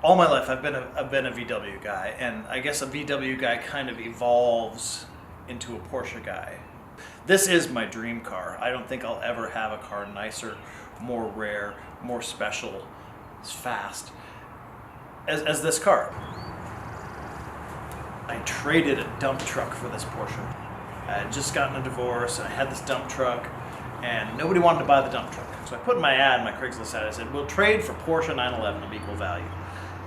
all my life I've been a VW guy, and I guess a VW guy kind of evolves into a Porsche guy. This is my dream car. I don't think I'll ever have a car nicer, more rare, more special, as fast as this car. I traded a dump truck for this Porsche. I had just gotten a divorce, and I had this dump truck, and nobody wanted to buy the dump truck. So I put in my ad, my Craigslist ad, I said, we'll trade for Porsche 911 of equal value.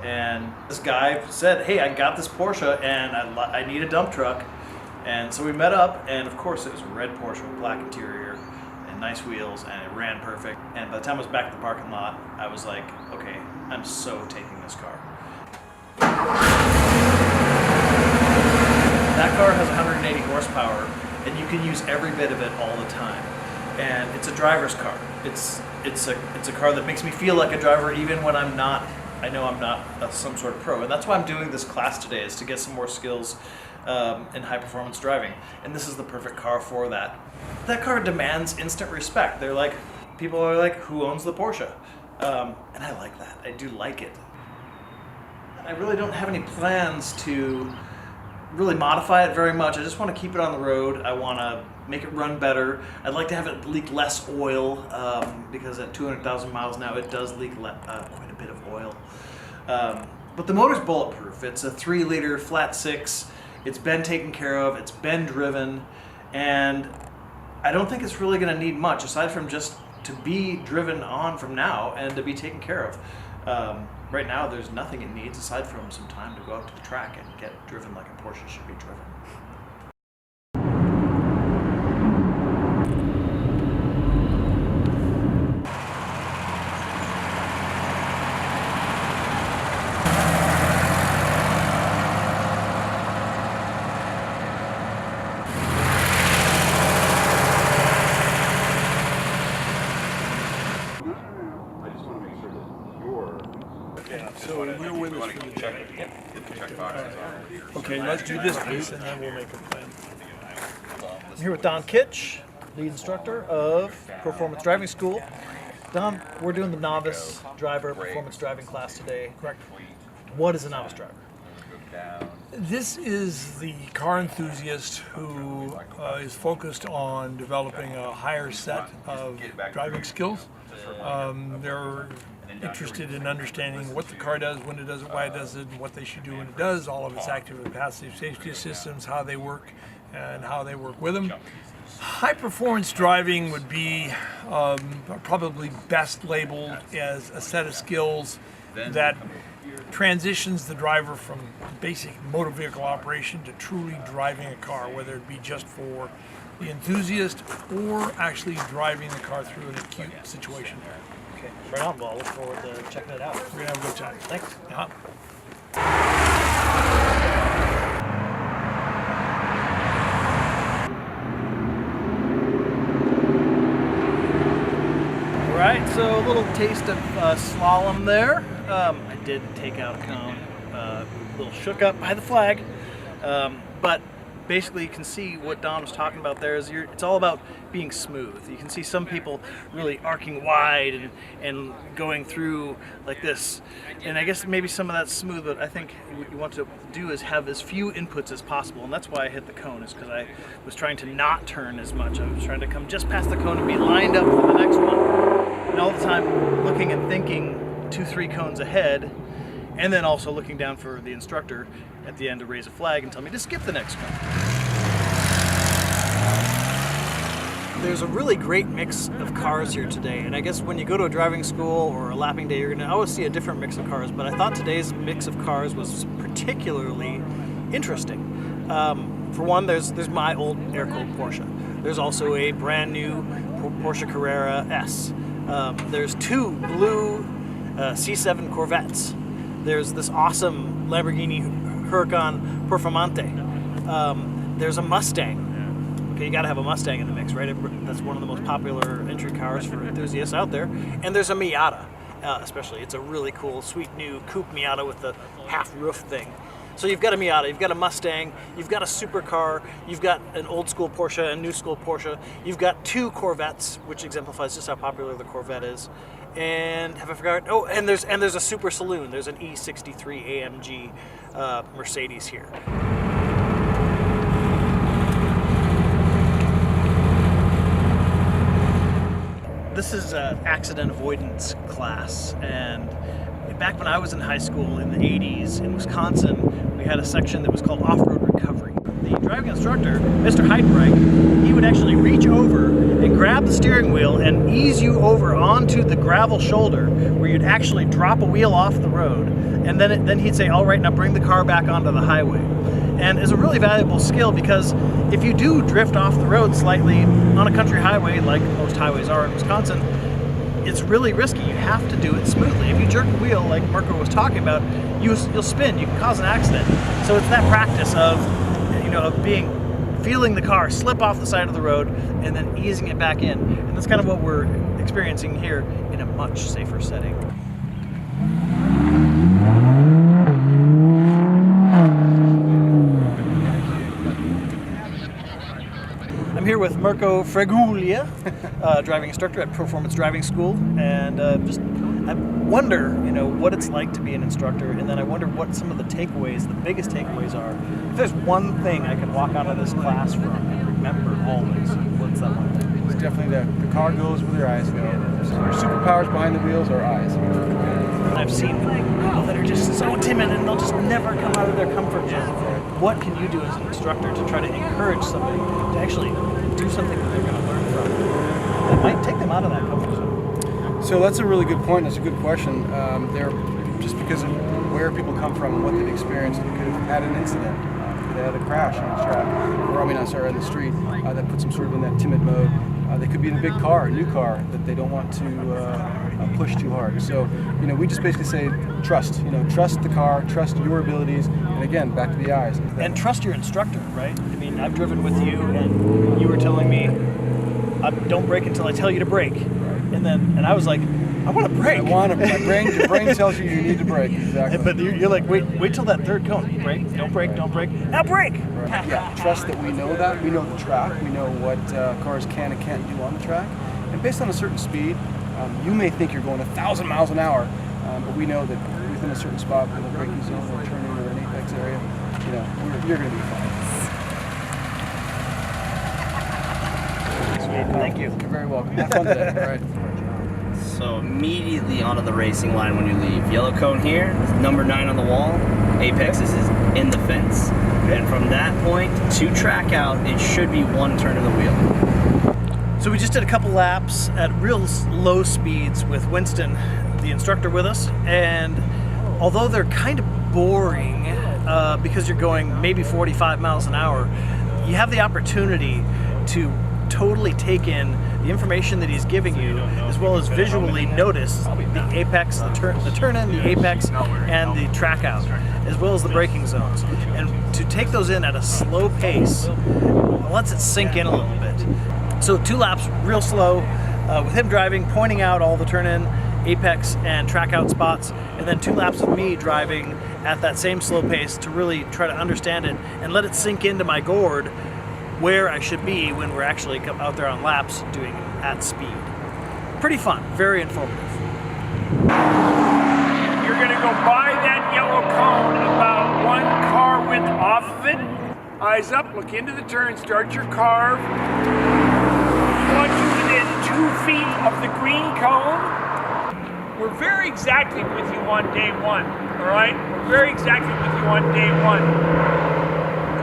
And this guy said, hey, I got this Porsche, and I need a dump truck. And so we met up, and of course it was a red Porsche with black interior and nice wheels, and it ran perfect. And by the time I was back at the parking lot, I was like, okay, I'm so taking this car. That car has 180 horsepower, and you can use every bit of it all the time. And it's a driver's car. It's a car that makes me feel like a driver even when I'm not. I know I'm not some sort of pro, and that's why I'm doing this class today, is to get some more skills in high performance driving. And this is the perfect car for that. That car demands instant respect. They're like, people are like, who owns the Porsche? And I like that. I do like it. I really don't have any plans to really modify it very much. I just want to keep it on the road. I want to make it run better. I'd like to have it leak less oil because at 200,000 miles now it does leak quite a bit of oil. But the motor's bulletproof. It's a 3-liter flat 6. It's been taken care of. It's been driven, and I don't think it's really going to need much aside from just to be driven on from now and to be taken care of. Right now, there's nothing it needs aside from some time to go out to the track and get driven like a Porsche should be driven. So we're with us for the day. Okay, let's do this piece and then we'll make a plan. I'm here with Don Kitch, lead instructor of Performance Driving School. Don, we're doing the novice driver performance driving class today. Correct. What is a novice driver? This is the car enthusiast who is focused on developing a higher set of driving skills. They're interested in understanding what the car does, when it does it, why it does it, and what they should do when it does, all of its active and passive safety systems, how they work, and how they work with them. High performance driving would be probably best labeled as a set of skills that transitions the driver from basic motor vehicle operation to truly driving a car, whether it be just for the enthusiast or actually driving the car through an acute situation. Okay, right on. Well, I look forward to checking it out. We're gonna have a good time. Thanks. Yeah. All right, so a little taste of slalom there. I did take out a cone, a little shook up by the flag, but basically you can see what Don was talking about there is it's all about being smooth. You can see some people really arcing wide and going through like this, and I guess maybe some of that's smooth, but I think what you want to do is have as few inputs as possible, and that's why I hit the cone, is because I was trying to not turn as much. I was trying to come just past the cone and be lined up for the next one, and all the time looking and thinking 2-3 cones ahead, and then also looking down for the instructor at the end to raise a flag and tell me to skip the next cone. There's a really great mix of cars here today, and I guess when you go to a driving school or a lapping day, you're going to always see a different mix of cars, but I thought today's mix of cars was particularly interesting. For one, there's my old air-cooled Porsche. There's also a brand new Porsche Carrera S. There's 2 blue C7 Corvettes. There's this awesome Lamborghini Huracan Performante. There's a Mustang. Okay, you gotta have a Mustang in the mix, right? That's one of the most popular entry cars for enthusiasts out there. And there's a Miata, especially. It's a really cool, sweet new coupe Miata with the half roof thing. So you've got a Miata, you've got a Mustang, you've got a supercar, you've got an old school Porsche and new school Porsche, you've got 2 Corvettes, which exemplifies just how popular the Corvette is. And have I forgot? Oh, and there's a super saloon. There's an E63 AMG Mercedes here. This is an accident avoidance class, and back when I was in high school in the 80s in Wisconsin, we had a section that was called off-road recovery. The driving instructor, Mr. Heidenreich, he would actually reach over and grab the steering wheel and ease you over onto the gravel shoulder where you'd actually drop a wheel off the road, and then he'd say, all right, now bring the car back onto the highway. And it's a really valuable skill because if you do drift off the road slightly on a country highway, like most highways are in Wisconsin, it's really risky. You have to do it smoothly. If you jerk the wheel, like Mirko was talking about, you'll spin. You can cause an accident. So it's that practice of, feeling the car slip off the side of the road and then easing it back in. And that's kind of what we're experiencing here in a much safer setting. I'm here with Mirko Freguglia, driving instructor at Performance Driving School, and I wonder, what it's like to be an instructor, and then I wonder what some of the takeaways, the biggest takeaways are. If there's one thing I can walk out of this class from and remember always, what's that one thing? It's definitely the car goes where your eyes go. Your superpowers behind the wheels are eyes. I've seen people that are just so timid and they'll just never come out of their comfort zone. What can you do as an instructor to try to encourage somebody to actually do something that they're going to learn from that might take them out of that comfort zone? So that's a really good point. That's a good question. Just because of where people come from and what they've experienced, you could have had an incident. They had a crash on the track, on the street that puts them sort of in that timid mode. They could be in a big car, a new car, that they don't want to push too hard. So, we just basically say trust. Trust the car, trust your abilities, and again, back to the eyes. And trust your instructor, right? I mean, I've driven with you, and you were telling me, don't brake until I tell you to brake. And I was like, I want to brake. Your brain tells you need to brake, exactly. But you're like, wait till that third cone. Brake, don't brake, now brake. Right. Yeah, trust that we know that. We know the track. We know what cars can and can't do on the track. And based on a certain speed, you may think you're going 1,000 miles an hour, but we know that within a certain spot, in a braking zone or turning or an apex area, you're going to be fine. Thank you. You're very welcome. Have fun today. All right. So immediately onto the racing line when you leave. Yellow cone here, number 9 on the wall. Apex is in the fence. And from that point to track out, it should be one turn of the wheel. So we just did a couple laps at real low speeds with Winston, the instructor, with us. And although they're kind of boring because you're going maybe 45 miles an hour, you have the opportunity to totally take in the information that he's giving you, as well as visually notice the apex, the turn in, the apex, and the track out, as well as the braking zones. And to take those in at a slow pace lets it sink in a little bit. So 2 laps real slow with him driving, pointing out all the turn in, apex, and track out spots, and then 2 laps of me driving at that same slow pace to really try to understand it and let it sink into my gourd where I should be when we're actually out there on laps doing it at speed. Pretty fun, very informative. You're gonna go by that yellow cone about 1 car width off of it. Eyes up, look into the turn, start your carve. We want you within 2 feet of the green cone. We're very exactly with you on day 1, all right? We're very exactly with you on day 1.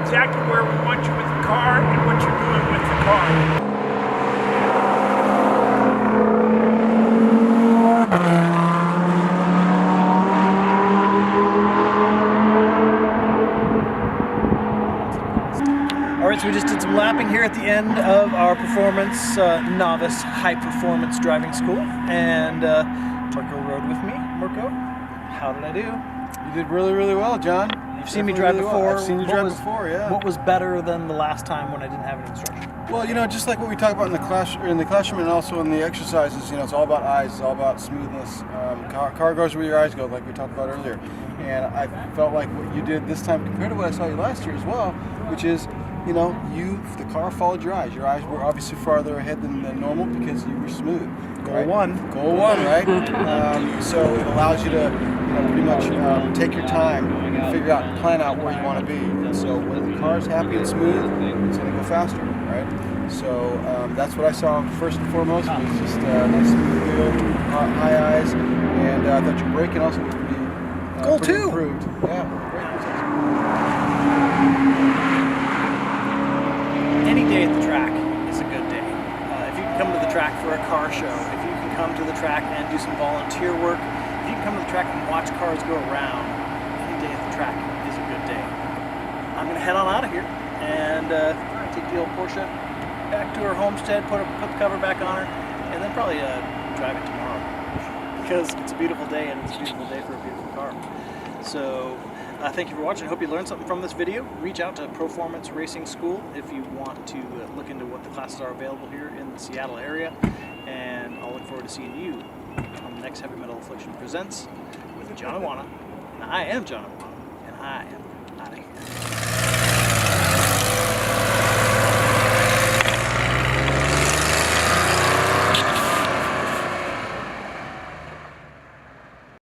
Exactly where we want you with the car and what you're doing with the car. All right, so we just did some lapping here at the end of our performance novice high performance driving school, and Mirko rode with me. Mirko, how did I do? You did really, really well, John. You've seen me drive before. I've seen you drive before, yeah. What was better than the last time when I didn't have an instructor? Well, just like what we talk about in the classroom and also in the exercises, it's all about eyes, it's all about smoothness. Car goes where your eyes go, like we talked about earlier. And I felt like what you did this time compared to what I saw you last year as well, which is, the car followed your eyes. Your eyes were obviously farther ahead than normal because you were smooth. right? one. Goal one, right? So it allows you to pretty much take your time and figure out, plan out where you want to be. And so when the car's happy and smooth, it's going to go faster, right? So that's what I saw first and foremost. It was just nice smooth wheel, high eyes, and I thought your braking also looked pretty, Goal pretty two. improved. Yeah, great. Any day at the track is a good day. If you can come to the track for a car show, if you can come to the track and do some volunteer work, if you can come to the track and watch cars go around, any day at the track is a good day. I'm going to head on out of here and take the old Porsche back to her homestead, put the cover back on her, and then probably drive it tomorrow. Because it's a beautiful day, and it's a beautiful day for a beautiful car. So thank you for watching. I hope you learned something from this video. Reach out to Performance Racing School if you want to look into what the classes are available here in the Seattle area. And I'll look forward to seeing you on the next Heavy Metal Affliction Presents with John Iwana. And I am John Iwana, and I am out of here.